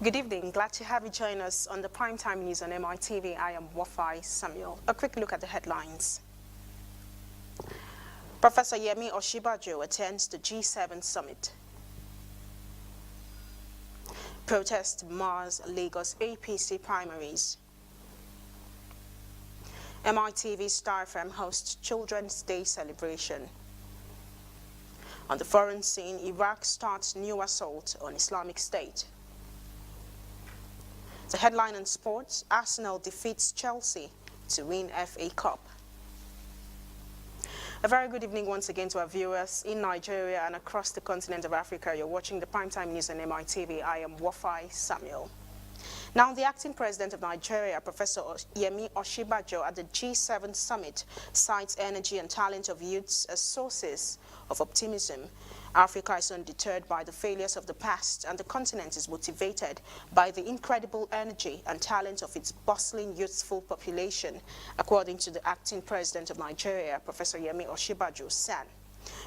Good evening. Glad to have you join us on the Primetime News on MITV. I am Wofai Samuel. A quick look at the headlines. Professor Yemi Osinbajo attends the G7 summit. Protest mars Lagos APC primaries. MITV Star FM hosts Children's Day celebration. On the foreign scene, Iraq starts new assault on Islamic State. The headline in sports, Arsenal defeats Chelsea to win FA Cup. A very good evening once again to our viewers in Nigeria and across the continent of Africa. You're watching the Primetime News on MITV. I am Wofai Samuel. Now, the acting president of Nigeria, Professor Yemi Osinbajo, at the G7 summit cites energy and talent of youths as sources of optimism. Africa is undeterred by the failures of the past, and the continent is motivated by the incredible energy and talent of its bustling youthful population, according to the acting president of Nigeria, Professor Yemi Osinbajo said.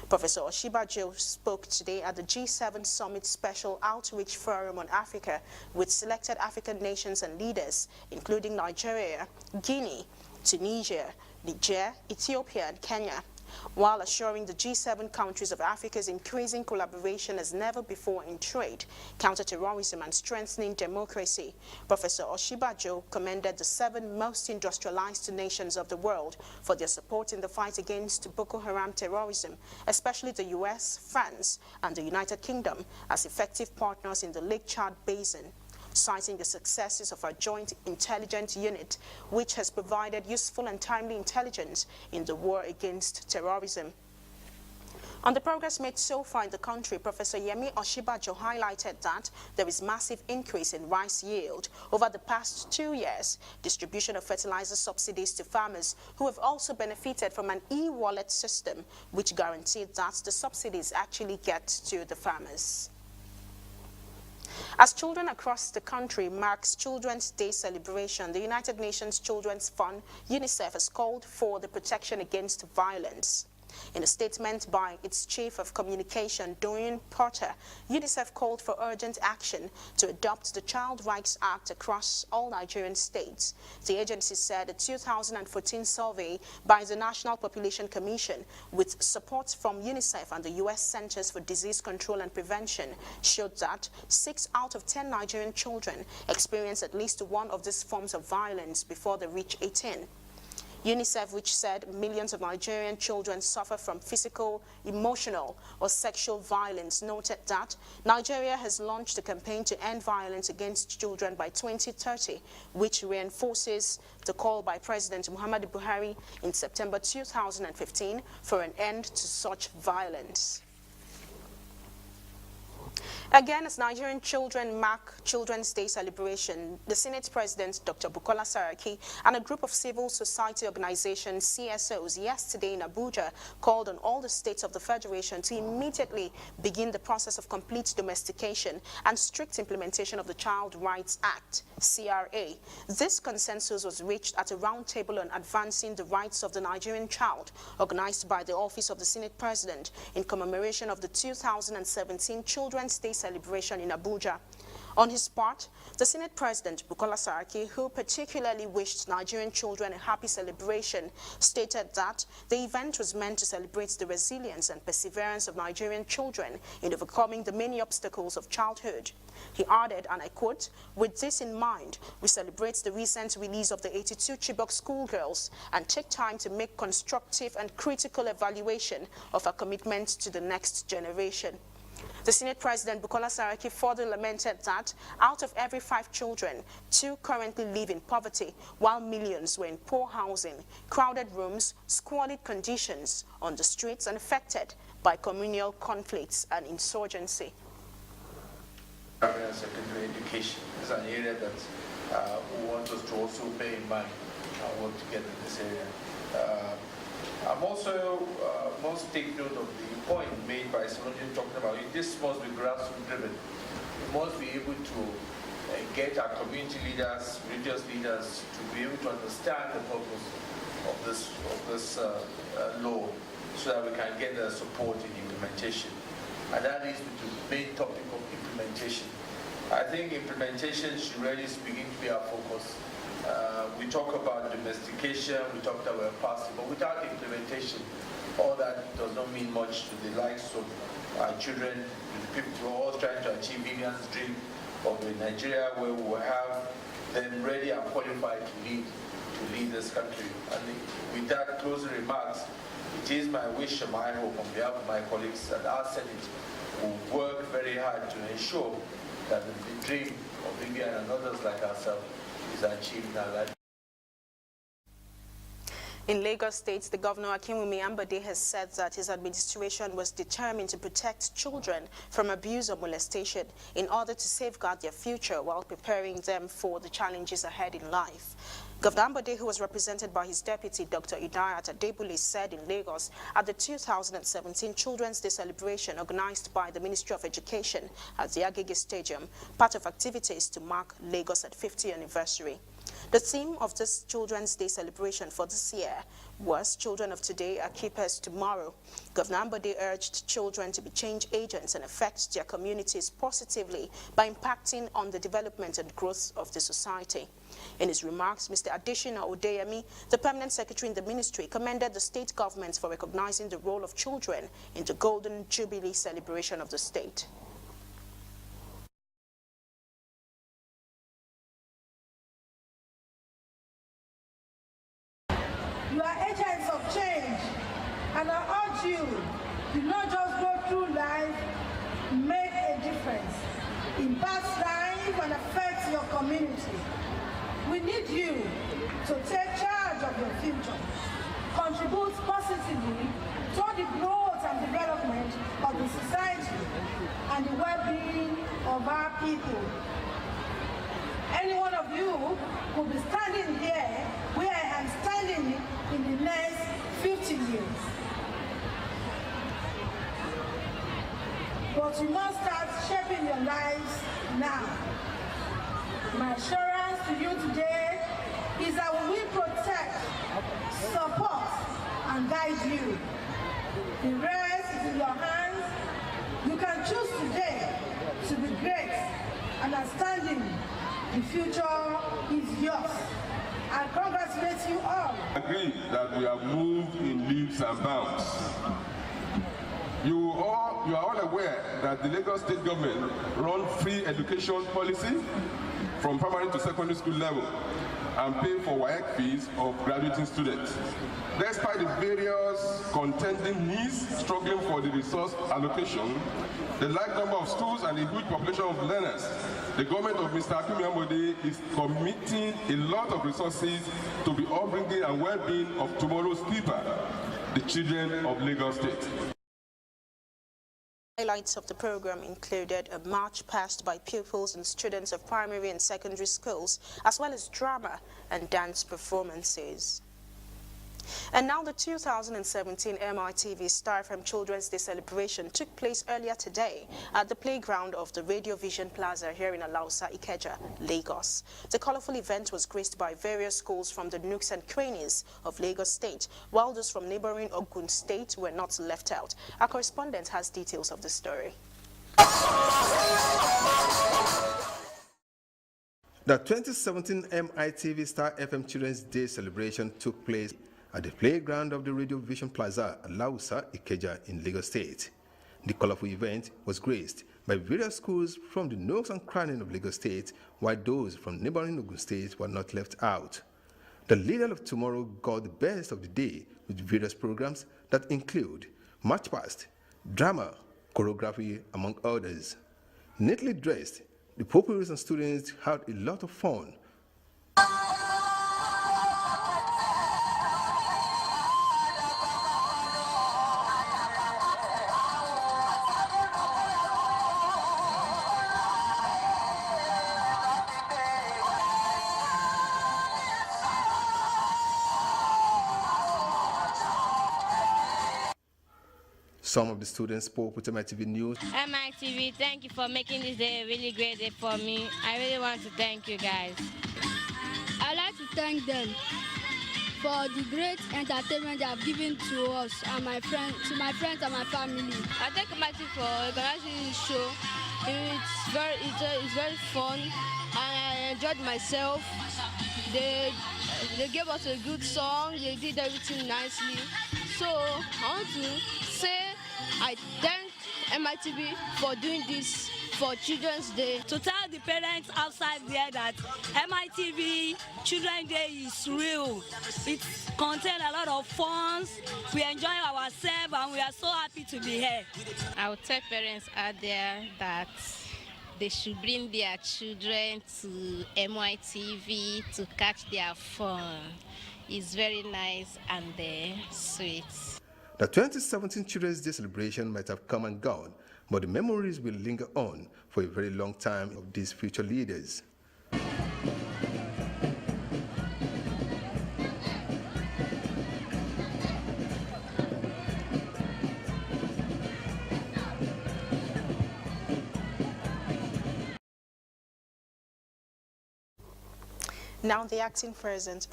Professor Osinbajo spoke today at the G7 Summit Special Outreach Forum on Africa with selected African nations and leaders, including Nigeria, Guinea, Tunisia, Niger, Ethiopia, and Kenya, while assuring the G7 countries of Africa's increasing collaboration as never before in trade, counterterrorism, and strengthening democracy. Professor Osinbajo commended the 7 most industrialized nations of the world for their support in the fight against Boko Haram terrorism, especially the US, France, and the United Kingdom as effective partners in the Lake Chad Basin, citing the successes of our joint intelligence unit, which has provided useful and timely intelligence in the war against terrorism. On the progress made so far in the country, Professor Yemi Osinbajo highlighted that there is massive increase in rice yield over the past 2 years, distribution of fertilizer subsidies to farmers who have also benefited from an e-wallet system, which guaranteed that the subsidies actually get to the farmers. As children across the country marks Children's Day celebration, the United Nations Children's Fund, UNICEF, has called for the protection against violence. In a statement by its Chief of Communication, Dorian Porter, UNICEF called for urgent action to adopt the Child Rights Act across all Nigerian states. The agency said a 2014 survey by the National Population Commission, with support from UNICEF and the U.S. Centers for Disease Control and Prevention, showed that 6 out of 10 Nigerian children experience at least one of these forms of violence before they reach 18. UNICEF, which said millions of Nigerian children suffer from physical, emotional, or sexual violence, noted that Nigeria has launched a campaign to end violence against children by 2030, which reinforces the call by President Muhammadu Buhari in September 2015 for an end to such violence. Again, as Nigerian children mark Children's Day celebration, the Senate President, Dr. Bukola Saraki, and a group of civil society organizations, CSOs, yesterday in Abuja called on all the states of the Federation to immediately begin the process of complete domestication and strict implementation of the Child Rights Act, CRA. This consensus was reached at a roundtable on advancing the rights of the Nigerian child, organized by the Office of the Senate President in commemoration of the 2017 Children's Day celebration in Abuja. On his part, the Senate President, Bukola Saraki, who particularly wished Nigerian children a happy celebration, stated that the event was meant to celebrate the resilience and perseverance of Nigerian children in overcoming the many obstacles of childhood. He added, and I quote, "With this in mind, we celebrate the recent release of the 82 Chibok schoolgirls and take time to make constructive and critical evaluation of our commitment to the next generation." The Senate President, Bukola Saraki, further lamented that out of every 5 children, 2 currently live in poverty, while millions were in poor housing, crowded rooms, squalid conditions on the streets, and affected by communal conflicts and insurgency. Primary and secondary education is an area that we want us to also bear in mind and work together in this area. I'm also must take note of the point made by someone talking about it. This must be grassroots driven. We must be able to get our community leaders, religious leaders, to be able to understand the purpose of this law, so that we can get the support in implementation. And that is the main topic of implementation. I think implementation should really begin to be our focus. We talk about domestication, we talked about policy, but without implementation, all that does not mean much to the likes of our children, the people who are all trying to achieve Vivian's dream of a Nigeria where we will have them ready and qualified to lead this country. And with that closing remarks, it is my wish and my hope on behalf of my colleagues that our Senate will work very hard to ensure that the dream of Vivian and others like ourselves is achieved in our life. In Lagos State, the Governor Akinwumi Ambode has said that his administration was determined to protect children from abuse or molestation in order to safeguard their future while preparing them for the challenges ahead in life. Governor Ambode, who was represented by his deputy, Dr. Idayat Adebule, said in Lagos at the 2017 Children's Day celebration organized by the Ministry of Education at the Agege Stadium, part of activities to mark Lagos' 50th anniversary. The theme of this Children's Day celebration for this year was Children of Today are Keepers Tomorrow. Governor Ambode urged children to be change agents and affect their communities positively by impacting on the development and growth of the society. In his remarks, Mr. Adeshina Odeyemi, the permanent secretary in the ministry, commended the state government for recognizing the role of children in the Golden Jubilee celebration of the state. You are agents of change, and I urge you to not just go through life, make a difference, impact life and affect your community. We need you to take charge of your future, contribute positively to the growth and development of the society and the well-being of our people. Any one of you will be standing here where I am standing in the next 50 years. But you must start shaping your lives now. My assurance to you today is that we will protect, support, and guide you. The rest is in your hands. You can choose today to be great and outstanding. The future is yours. I congratulate you all. I agree that we have moved in leaps and bounds. You are all aware that the Lagos State government runs free education policy from primary to secondary school level and pay for WAEC fees of graduating students. Despite the various contending needs struggling for the resource allocation, the large number of schools and the huge population of learners, the government of Mr. Akinwumi Ambode is committing a lot of resources to the upbringing and well-being of tomorrow's people, the children of Lagos State. Highlights of the program included a march passed by pupils and students of primary and secondary schools, as well as drama and dance performances. And now the 2017 MITV Star FM Children's Day celebration took place earlier today at the playground of the Radio Vision Plaza here in Alausa, Ikeja, Lagos. The colorful event was graced by various schools from the nooks and crannies of Lagos State, while those from neighboring Ogun State were not left out. Our correspondent has details of the story. The 2017 MITV Star FM Children's Day celebration took place at the playground of the Radio Vision Plaza, Alausa, Ikeja in Lagos State. The colorful event was graced by various schools from the nooks and crannies of Lagos State, while those from neighboring Ogun State were not left out. The leader of tomorrow got the best of the day with various programs that include march past, drama, choreography, among others. Neatly dressed, the pupils and students had a lot of fun. Some of the students spoke with MITV News. MITV, thank you for making this day a really great day for me. I really want to thank you guys. I'd like to thank them for the great entertainment they have given to us and my friends and my family. I thank MITV for organizing this show. It's very fun, and I enjoyed myself. They they gave us a good song. They did everything nicely. So I want to say I thank MITV for doing this for Children's Day. To tell the parents outside there that MITV Children's Day is real. It contains a lot of fun. We enjoy ourselves and we are so happy to be here. I would tell parents out there that they should bring their children to MYTV to catch their fun. It's very nice and sweet. The 2017 Children's Day celebration might have come and gone, but the memories will linger on for a very long time of these future leaders. Now the acting president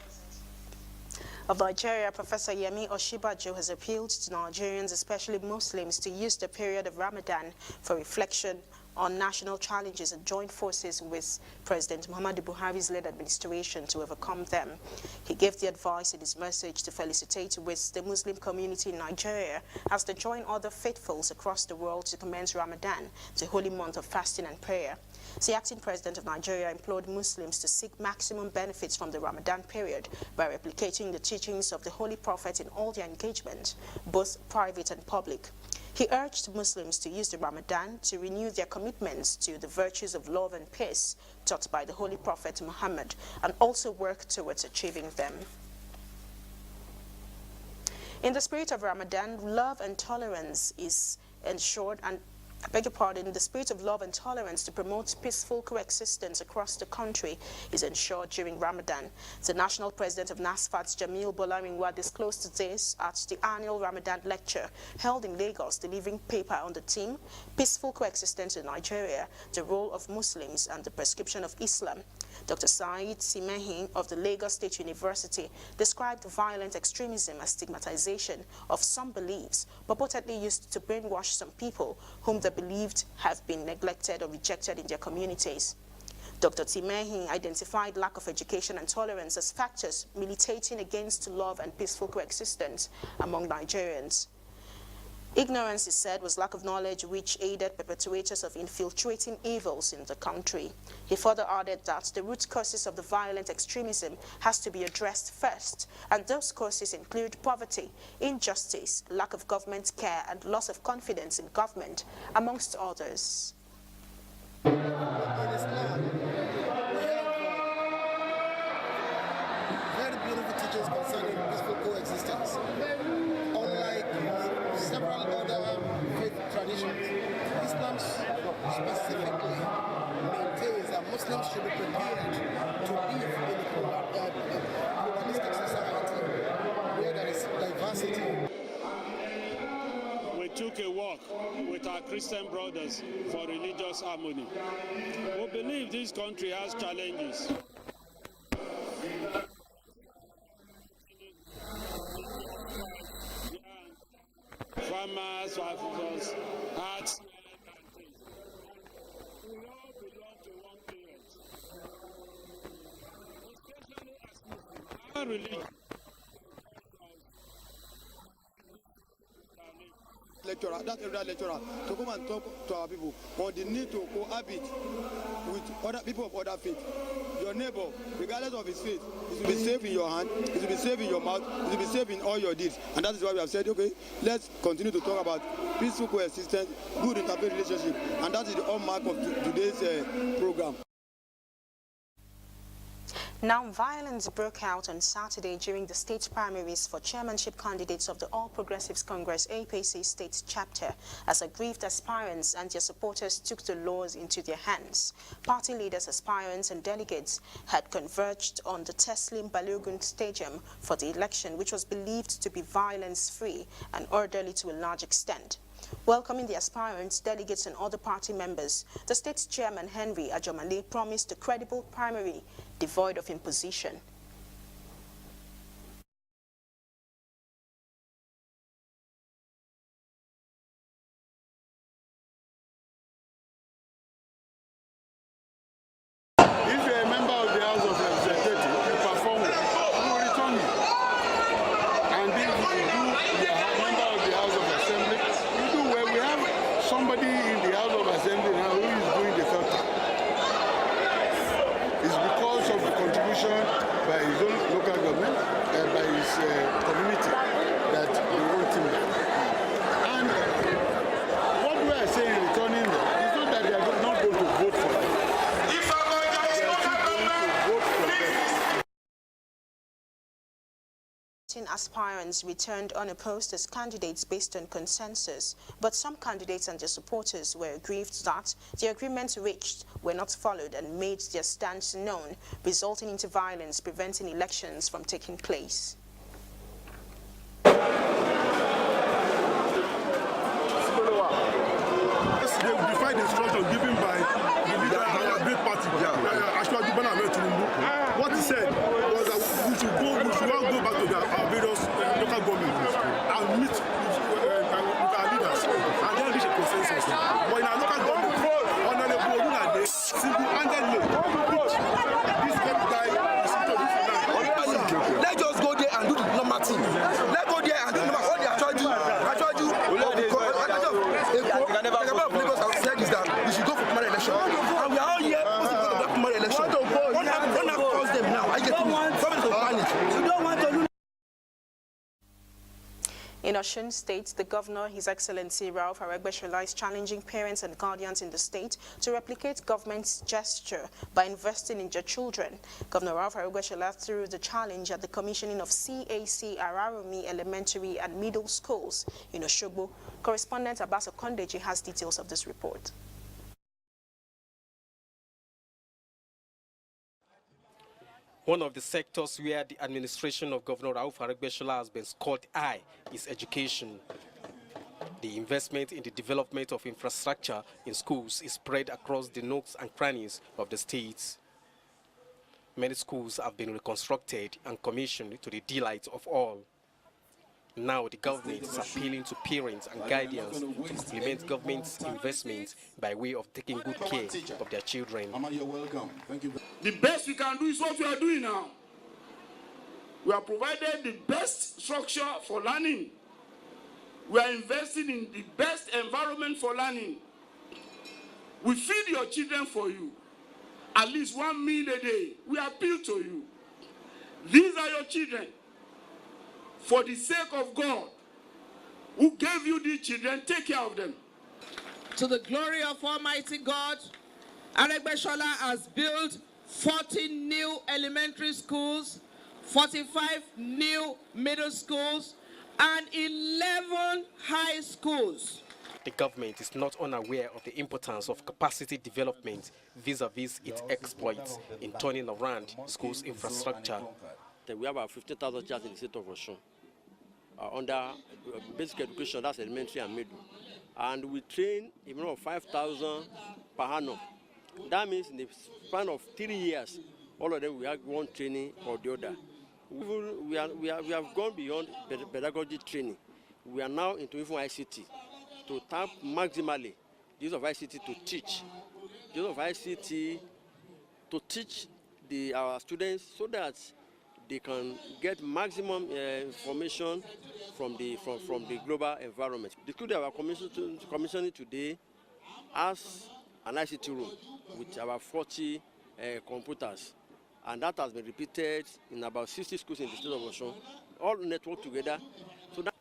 of Nigeria, Professor Yemi Osinbajo, has appealed to Nigerians, especially Muslims, to use the period of Ramadan for reflection on national challenges and join forces with President Muhammadu Buhari's led administration to overcome them. He gave the advice in his message to felicitate with the Muslim community in Nigeria as they join other faithfuls across the world to commence Ramadan, the holy month of fasting and prayer. The acting president of Nigeria implored Muslims to seek maximum benefits from the Ramadan period by replicating the teachings of the Holy Prophet in all their engagements, both private and public. He urged Muslims to use the Ramadan to renew their commitments to the virtues of love and peace taught by the Holy Prophet Muhammad and also work towards achieving them. In the spirit of Ramadan, love and tolerance is ensured in the spirit of love and tolerance to promote peaceful coexistence across the country is ensured during Ramadan. The national president of NASFAT, Jamil Bolarinwa, disclosed this at the annual Ramadan lecture held in Lagos, delivering paper on the theme, Peaceful Coexistence in Nigeria, the Role of Muslims and the Prescription of Islam. Dr. Said Simehin of the Lagos State University described violent extremism as stigmatization of some beliefs purportedly used to brainwash some people whom they believed have been neglected or rejected in their communities. Dr. Timehin identified lack of education and tolerance as factors militating against love and peaceful coexistence among Nigerians. Ignorance, he said, was lack of knowledge which aided perpetrators of infiltrating evils in the country. He further added that the root causes of the violent extremism has to be addressed first, and those causes include poverty, injustice, lack of government care, and loss of confidence in government, amongst others. In Islam, we have very beautiful teachings concerning peaceful coexistence. Unlike several other faith traditions, Islam specifically maintains that Muslims should be prepared to live in a pluralistic society where there is diversity. We took a walk with our Christian brothers for religious harmony. We believe this country has challenges. Farmers, farmers, arts, we all belong to one parent. Especially as Muslims, our religion. Lecturer, that every lecturer, to come and talk to our people on the need to cohabit with other people of other faith. Your neighbor, regardless of his faith, it will be safe in your hand, it will be safe in your mouth, it will be safe in all your deeds. And that is why we have said, okay, let's continue to talk about peaceful coexistence, good interfaith relationship, and that is the hallmark of today's program. Now, violence broke out on Saturday during the state primaries for chairmanship candidates of the All Progressives Congress APC state chapter as aggrieved aspirants and their supporters took the laws into their hands. Party leaders, aspirants and delegates had converged on the Teslim Balogun Stadium for the election, which was believed to be violence-free and orderly to a large extent. Welcoming the aspirants, delegates and other party members, the state chairman Henry Ajomale promised a credible primary devoid of imposition. aspirants returned unopposed as candidates based on consensus, but some candidates and their supporters were aggrieved that the agreements reached were not followed and made their stance known, resulting into violence, preventing elections from taking place. They defied the instruction given by the leader of our great party, What he said was that we should all go back to our various local governments and meet with our leaders and then reach a consensus. But in our local government, single-handedly put this guy let's just go there and do the normal thing. Let's go there and do the normal. All they are trying to do, is that we should go for primary election. And we are all here supposed to go to that primary election. One have caused them now. I get to panic. You don't want to lose. In Osun State, the governor, His Excellency Ralph Aregbesola, is challenging parents and guardians in the state to replicate government's gesture by investing in their children. Governor Ralph Aregbesola threw the challenge at the commissioning of CAC Araromi Elementary and Middle Schools in Osogbo. Correspondent Abbas Okondeji has details of this report. One of the sectors where the administration of Governor Ralph Aregbesola has been scored high is education. The investment in the development of infrastructure in schools is spread across the nooks and crannies of the state. Many schools have been reconstructed and commissioned to the delight of all. Now the government is appealing to parents and guardians to implement government's investments by way of taking good care of their children. You're welcome. Thank you. The best we can do is what we are doing now. We have provided the best structure for learning. We are investing in the best environment for learning. We feed your children for you. At least 1 meal a day. We appeal to you. These are your children. For the sake of God, who gave you these children, take care of them. To the glory of Almighty God, Aregbesola has built 40 new elementary schools, 45 new middle schools, and 11 high schools. The government is not unaware of the importance of capacity development vis-a-vis its exploits in turning around schools' infrastructure. We have about 50,000 children in the state of Osun under basic education, that's elementary and middle. And we train a minimum of 5,000 per annum. That means in the span of 3 years, all of them we have one training or the other. We have gone beyond pedagogy training. We are now into even ICT to tap maximally the use of ICT to teach. The use of ICT to teach our students so that they can get maximum information from the global environment. The school that we are commissioning today has an ICT room with about 40 computers, and that has been repeated in about 60 schools in the state of Osun, all networked together. So that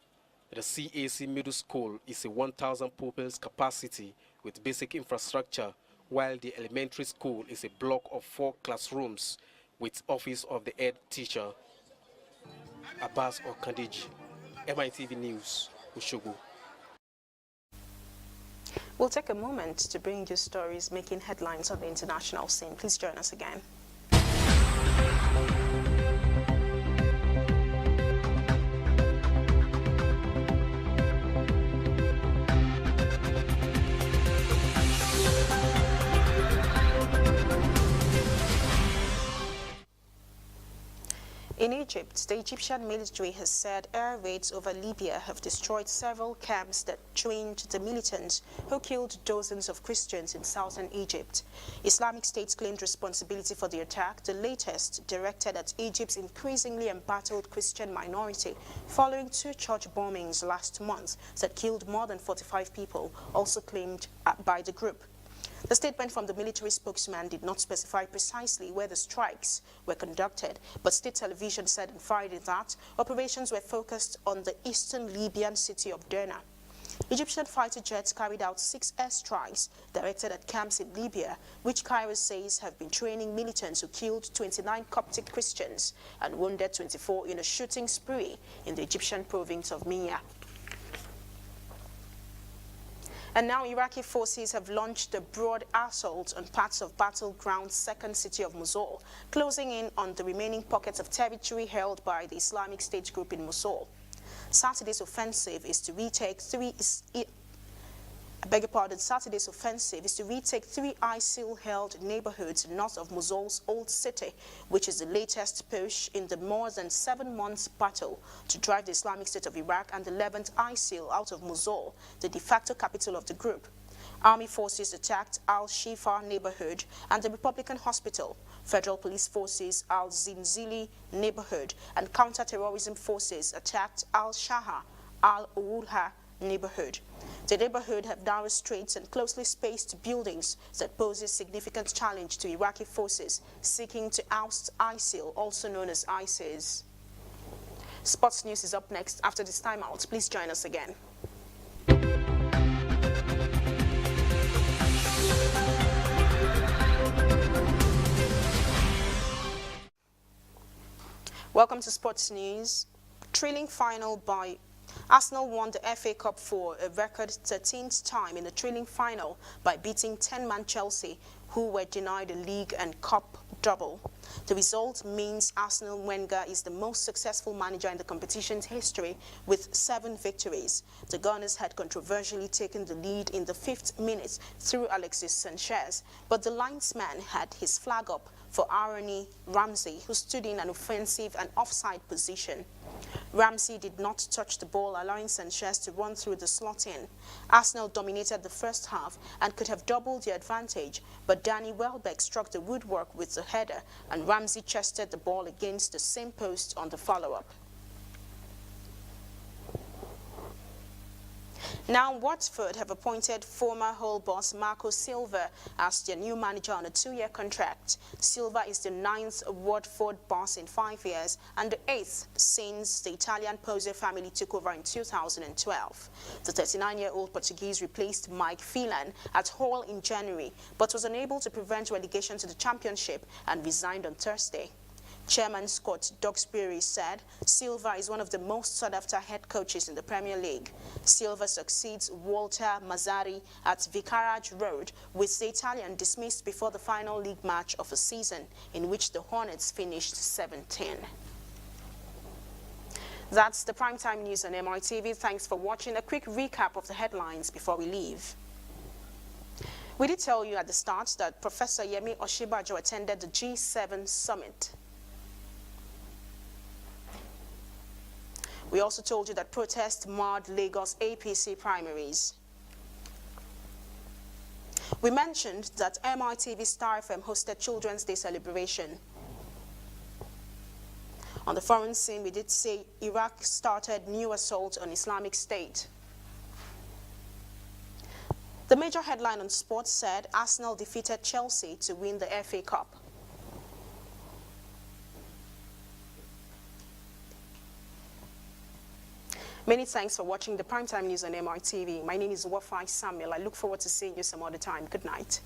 the CAC Middle School is a 1,000 pupils capacity with basic infrastructure, while the elementary school is a block of 4 classrooms with office of the head teacher. Abbas Okondeji, MITV News, Osogbo. We'll take a moment to bring you stories making headlines on the international scene. Please join us again. In Egypt, the Egyptian military has said air raids over Libya have destroyed several camps that trained the militants who killed dozens of Christians in southern Egypt. Islamic State claimed responsibility for the attack, the latest directed at Egypt's increasingly embattled Christian minority, following 2 church bombings last month that killed more than 45 people, also claimed by the group. The statement from the military spokesman did not specify precisely where the strikes were conducted, but state television said on Friday that operations were focused on the eastern Libyan city of Derna. Egyptian fighter jets carried out 6 airstrikes directed at camps in Libya, which Cairo says have been training militants who killed 29 Coptic Christians and wounded 24 in a shooting spree in the Egyptian province of Minya. And now Iraqi forces have launched a broad assault on parts of battleground second city of Mosul, closing in on the remaining pockets of territory held by the Islamic State group in Mosul. Saturday's offensive is to retake three ISIL-held neighborhoods north of Mosul's old city, which is the latest push in the more than 7 months battle to drive the Islamic State of Iraq and the 11th ISIL out of Mosul, the de facto capital of the group. Army forces attacked Al-Shifa neighborhood and the Republican hospital. Federal police forces Al-Zinzili neighborhood and counter-terrorism forces attacked Al-Shaha, Al-Ulha neighborhood. The neighborhood have narrow streets and closely spaced buildings that poses significant challenge to Iraqi forces seeking to oust ISIL, also known as ISIS. Sports news is up next. After this timeout, please join us again. Welcome to Sports News. Trailing final by Arsenal won the FA Cup for a record 13th time in the trailing final by beating 10-man Chelsea, who were denied a league and cup double. The result means Arsenal Wenger is the most successful manager in the competition's history with 7 victories. The Gunners had controversially taken the lead in the 5th minute through Alexis Sanchez, but the linesman had his flag up for Aaron Ramsey, who stood in an offensive and offside position. Ramsey did not touch the ball, allowing Sanchez to run through the slot in. Arsenal dominated the first half and could have doubled the advantage, but Danny Welbeck struck the woodwork with the header and Ramsey chested the ball against the same post on the follow-up. Now, Watford have appointed former Hull boss Marco Silva as their new manager on a 2-year contract. Silva is the 9th Watford boss in 5 years and the 8th since the Italian Pozzo family took over in 2012. The 39-year-old Portuguese replaced Mike Phelan at Hull in January, but was unable to prevent relegation to the Championship and resigned on Thursday. Chairman Scott Duxbury said Silva is one of the most sought-after head coaches in the Premier League. Silva succeeds Walter Mazzarri at Vicarage Road, with the Italian dismissed before the final league match of a season in which the Hornets finished 17. That's the primetime news on MITV. Thanks for watching. A quick recap of the headlines before we leave. We did tell you at the start that Professor Yemi Oshibajo attended the G7 summit. We also told you that protests marred Lagos APC primaries. We mentioned that MITV Star FM hosted Children's Day celebration. On the foreign scene, we did say Iraq started new assault on Islamic State. The major headline on sports said Arsenal defeated Chelsea to win the FA Cup. Many thanks for watching the Primetime News on MRTV. My name is Wofai Samuel. I look forward to seeing you some other time. Good night.